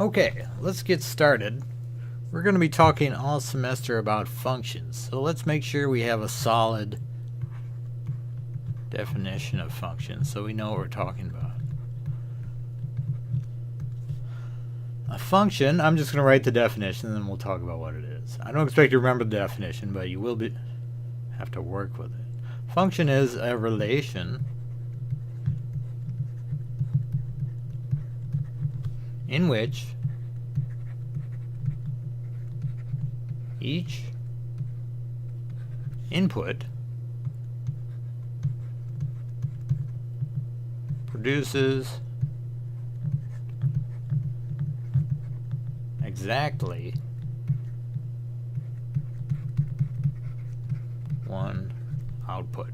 Okay, let's get started. We're going to be talking all semester about functions, so let's make sure we have a solid definition of functions so we know what we're talking about. A function, I'm just going to write the definition and then we'll talk about what it is. I don't expect you to remember the definition, but you will have to work with it. Function is a relation in which each input produces exactly one output.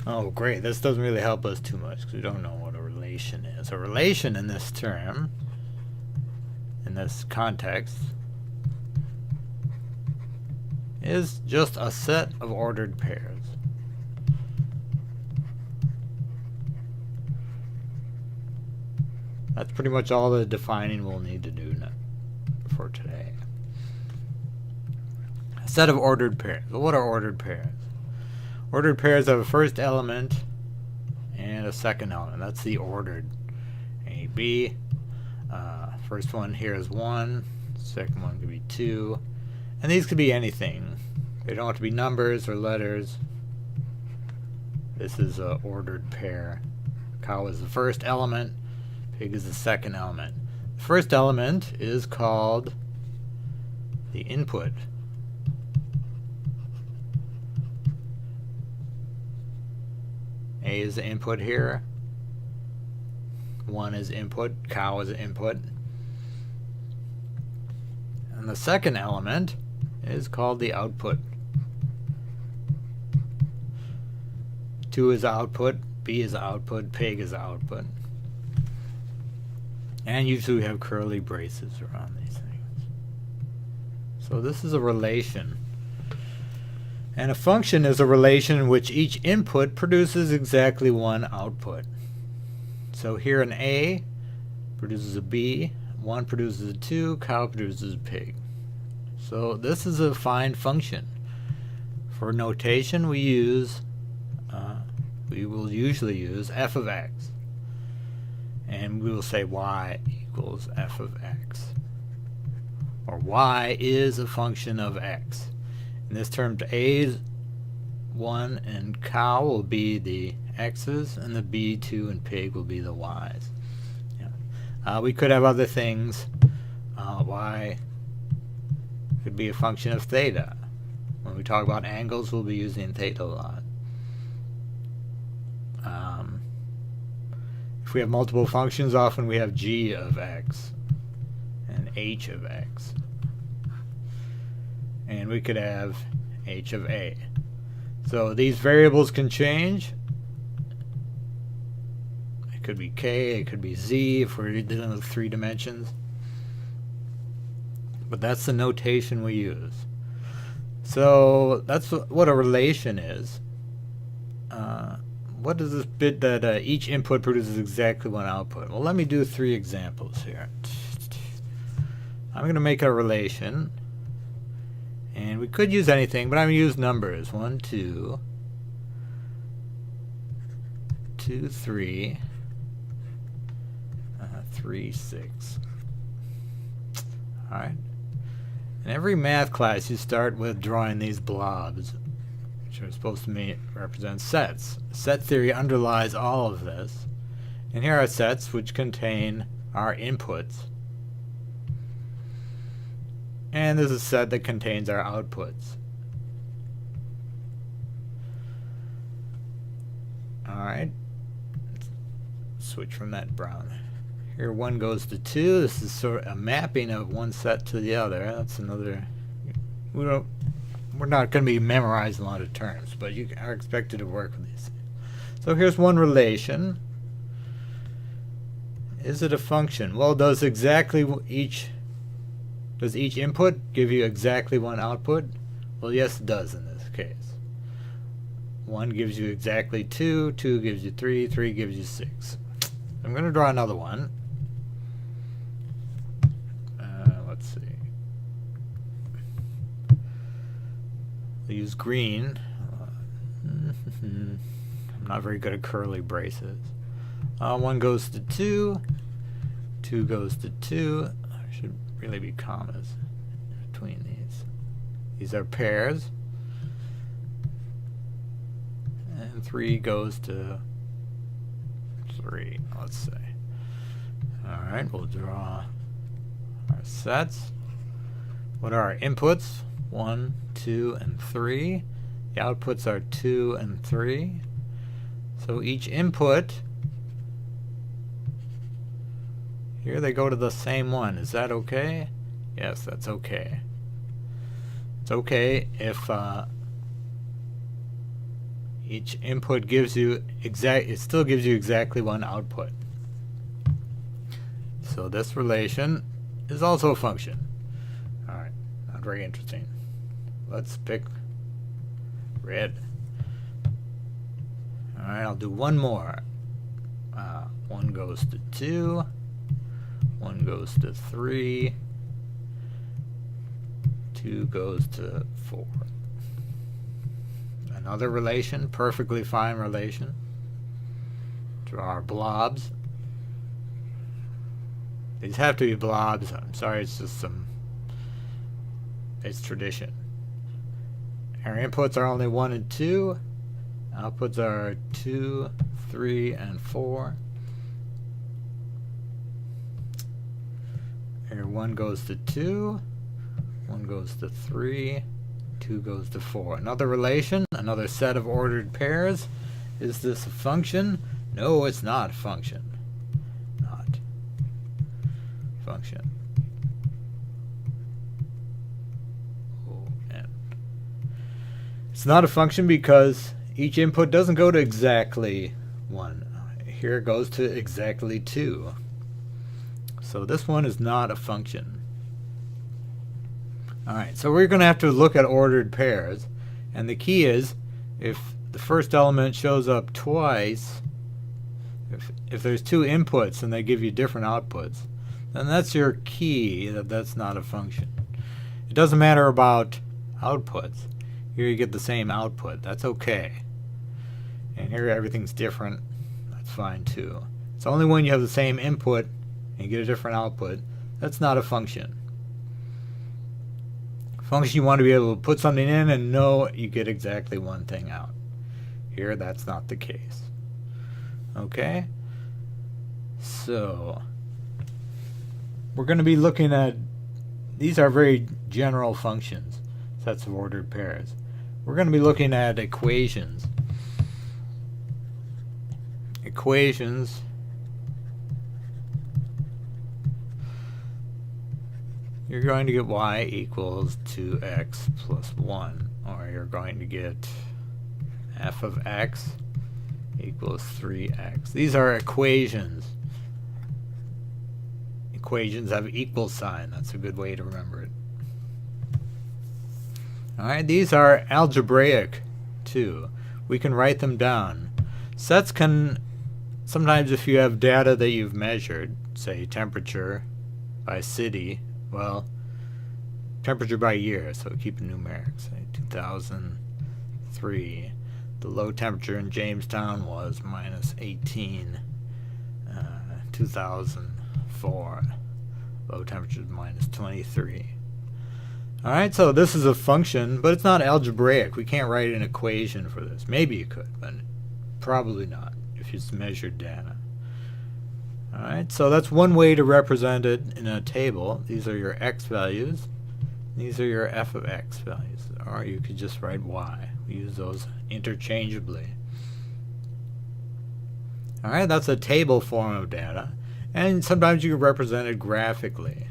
Oh great, this doesn't really help us too much because we don't know what a relation is. A relation in this term, in this context, is just a set of ordered pairs. That's pretty much all the defining we'll need to do for today. A set of ordered pairs. Well, what are ordered pairs? Ordered pairs have a first element and a second element. That's the ordered. A, B. First one here is 1. Second one could be 2. And these could be anything. They don't have to be numbers or letters. This is an ordered pair. Cow is the first element. Pig is the second element. The first element is called the input. A is the input here. 1 is input. Cow is input. And the second element is called the output. 2 is output. B is output. Pig is output. And usually we have curly braces around these things. So this is a relation. And a function is a relation in which each input produces exactly one output. So here an A produces a B, 1 produces a 2, cow produces a pig. So this is a fine function. For notation we will usually use f of x. And we will say y equals f of x. Or y is a function of x. In this term, A 1 and cow will be the x's, and the B 2 and pig will be the y's. Yeah. We could have other things. Y could be a function of theta. When we talk about angles, we'll be using theta a lot. If we have multiple functions, often we have g of x and h of x. And we could have h of a. So these variables can change. It could be k, it could be z if we're dealing with 3 dimensions. But that's the notation we use. So that's what a relation is. What is this bit that each input produces exactly one output? Well, let me do 3 examples here. I'm going to make a relation. And we could use anything, but I'm going to use numbers. 1, 2, 2, 3, 3, 6. Alright. In every math class, you start with drawing these blobs, which are supposed to represent sets. Set theory underlies all of this. And here are sets which contain our inputs. And there's a set that contains our outputs. Alright. Switch from that brown. Here 1 goes to 2. This is sort of a mapping of one set to the other. That's another. We're not going to be memorizing a lot of terms, but you are expected to work with these. So here's one relation. Is it a function? Well, does each input give you exactly one output? Well, yes, it does in this case. 1 gives you exactly 2, 2 gives you 3, 3 gives you 6. I'm going to draw another one. Let's see. I'll use green. I'm not very good at curly braces. 1 goes to 2. 2 goes to 2. There should really be commas between these. These are pairs. And 3 goes to 3, let's say. Alright, we'll draw our sets. What are our inputs? 1, 2, and 3. The outputs are 2 and 3. So each input, here they go to the same one. Is that okay? Yes, that's okay. It's okay if each input gives you it still gives you exactly one output. So this relation is also a function. Alright, not very interesting. Let's pick red. Alright, I'll do one more. 1 goes to 2. 1 goes to 3. 2 goes to 4. Another relation, perfectly fine relation. Draw our blobs. These have to be blobs. I'm sorry, it's just it's tradition. Our inputs are only 1 and 2. Outputs are 2, 3, and 4. Here 1 goes to 2. 1 goes to 3. 2 goes to 4. Another relation, another set of ordered pairs. Is this a function? No, it's not a function. Not function. O-N. It's not a function because each input doesn't go to exactly 1. Here it goes to exactly 2. So this one is not a function. Alright, so we're going to have to look at ordered pairs. And the key is, if the first element shows up twice, if there's 2 inputs and they give you different outputs, then that's your key that that's not a function. It doesn't matter about outputs. Here you get the same output. That's okay. And here everything's different. That's fine too. It's only when you have the same input and you get a different output, that's not a function. Function, you want to be able to put something in and know you get exactly one thing out. Here, that's not the case. Okay? So, we're going to be looking at, these are very general functions, sets of ordered pairs. We're going to be looking at equations. Equations you're going to get y equals 2x plus 1, or you're going to get f of x equals 3x. These are equations. Equations have equal sign. That's a good way to remember it. Alright, these are algebraic too. We can write them down. Sets can, sometimes if you have data that you've measured, say temperature by city, well, temperature by year, so keep it numeric. Say 2003. The low temperature in Jamestown was minus 18. 2004. Low temperature is minus 23. Alright, so this is a function, but it's not algebraic. We can't write an equation for this. Maybe you could, but probably not if it's measured data. Alright, so that's one way to represent it in a table. These are your x values. These are your f of x values. Or you could just write y. We use those interchangeably. Alright, that's a table form of data. And sometimes you can represent it graphically.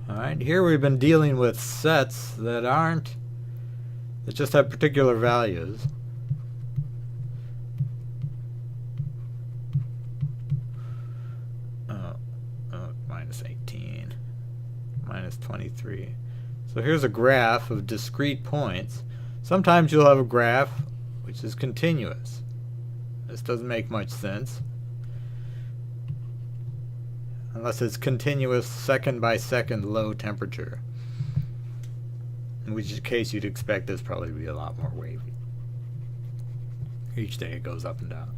Alright, here we've been dealing with sets that just have particular values. Minus 18, minus 23. So here's a graph of discrete points. Sometimes you'll have a graph which is continuous. This doesn't make much sense. Unless it's continuous second by second low temperature. In which case you'd expect this probably to be a lot more wavy. Each day it goes up and down.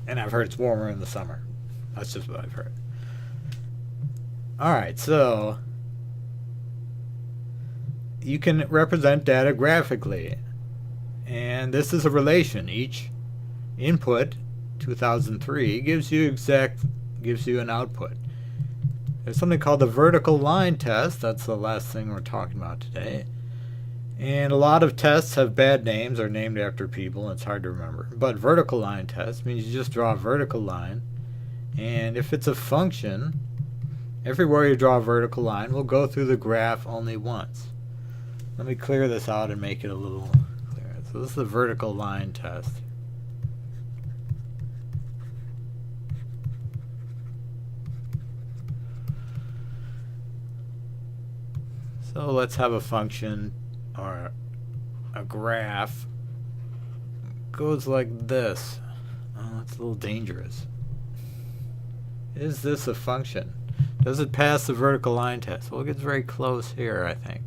And I've heard it's warmer in the summer. That's just what I've heard. Alright, so you can represent data graphically. And this is a relation. Each input, 2003, gives you an output. There's something called the vertical line test. That's the last thing we're talking about today. And a lot of tests have bad names or named after people. It's hard to remember. But vertical line test means you just draw a vertical line. And if it's a function, everywhere you draw a vertical line will go through the graph only once. Let me clear this out and make it a little clearer. So this is the vertical line test. So let's have a function or a graph. Goes like this. Oh, that's a little dangerous. Is this a function? Does it pass the vertical line test? Well, it gets very close here, I think.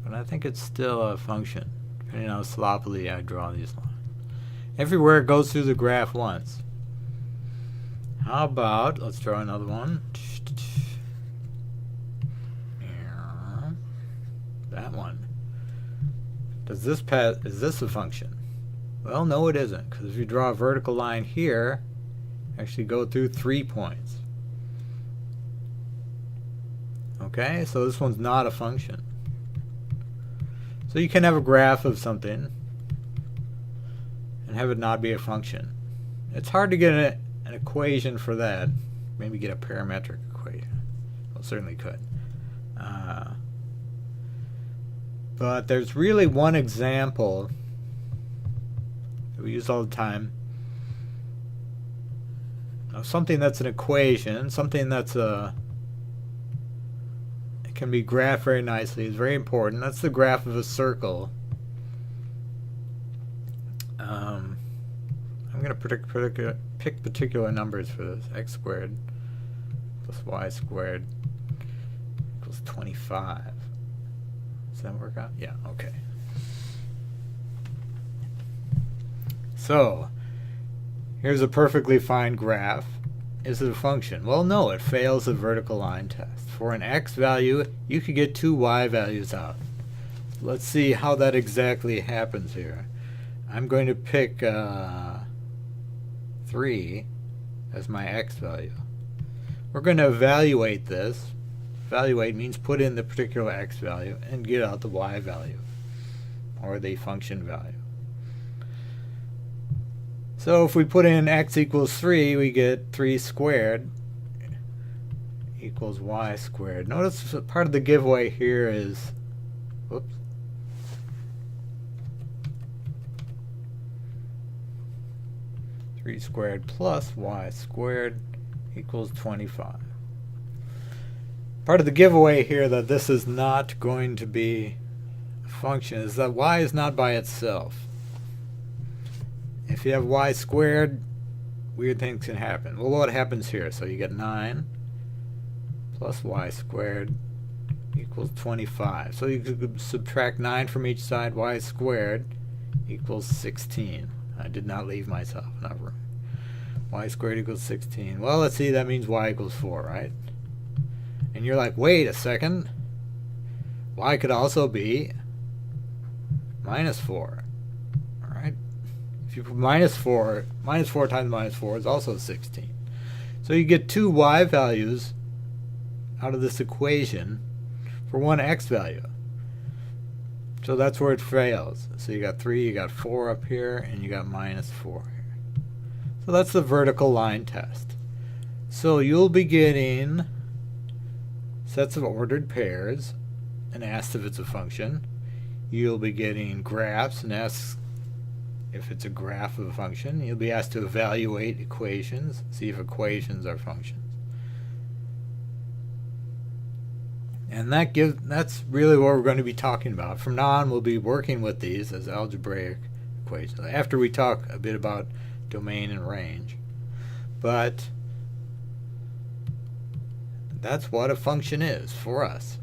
But I think it's still a function, depending on how sloppily I draw these lines. Everywhere it goes through the graph once. How about, let's draw another one. That one. Does this pass? Is this a function? Well, no, it isn't, because if you draw a vertical line here, actually go through 3 points. Okay, so this one's not a function. So you can have a graph of something and have it not be a function. It's hard to get an equation for that. Maybe get a parametric equation. Well, certainly could. But there's really one example that we use all the time of something that's an equation, something that's it can be graphed very nicely. It's very important. That's the graph of a circle. I'm going to pick particular numbers for this. X squared plus y squared equals 25. Does that work out? Yeah, okay. So, here's a perfectly fine graph. Is it a function? Well, no, it fails the vertical line test. For an x value, you could get 2 y values out. Let's see how that exactly happens here. I'm going to pick 3 as my x value. We're going to evaluate this. Evaluate means put in the particular x value and get out the y value, or the function value. So if we put in x equals 3, we get 3 squared equals y squared. Notice part of the giveaway here is, whoops, (3 squared plus y squared equals 25. Part of the giveaway here that this is not going to be a function is that y is not by itself. If you have y squared, weird things can happen. Well, what happens here? So you get 9 plus y squared equals 25. So you could subtract 9 from each side. Y squared equals 16. I did not leave myself enough room. Y squared equals 16. Well, let's see, that means y equals 4, right? And you're like, wait a second. Y could also be minus 4. Alright? If you put minus 4 times minus 4 is also 16. So you get 2 y values out of this equation for one x value. So that's where it fails. So you got 3, you got 4 up here, and you got minus 4 here. So that's the vertical line test. So you'll be getting sets of ordered pairs and asked if it's a function. You'll be getting graphs and asked if it's a graph of a function. You'll be asked to evaluate equations, see if equations are functions. And that's really what we're going to be talking about. From now on, we'll be working with these as algebraic equation after we talk a bit about domain and range. But that's what a function is for us.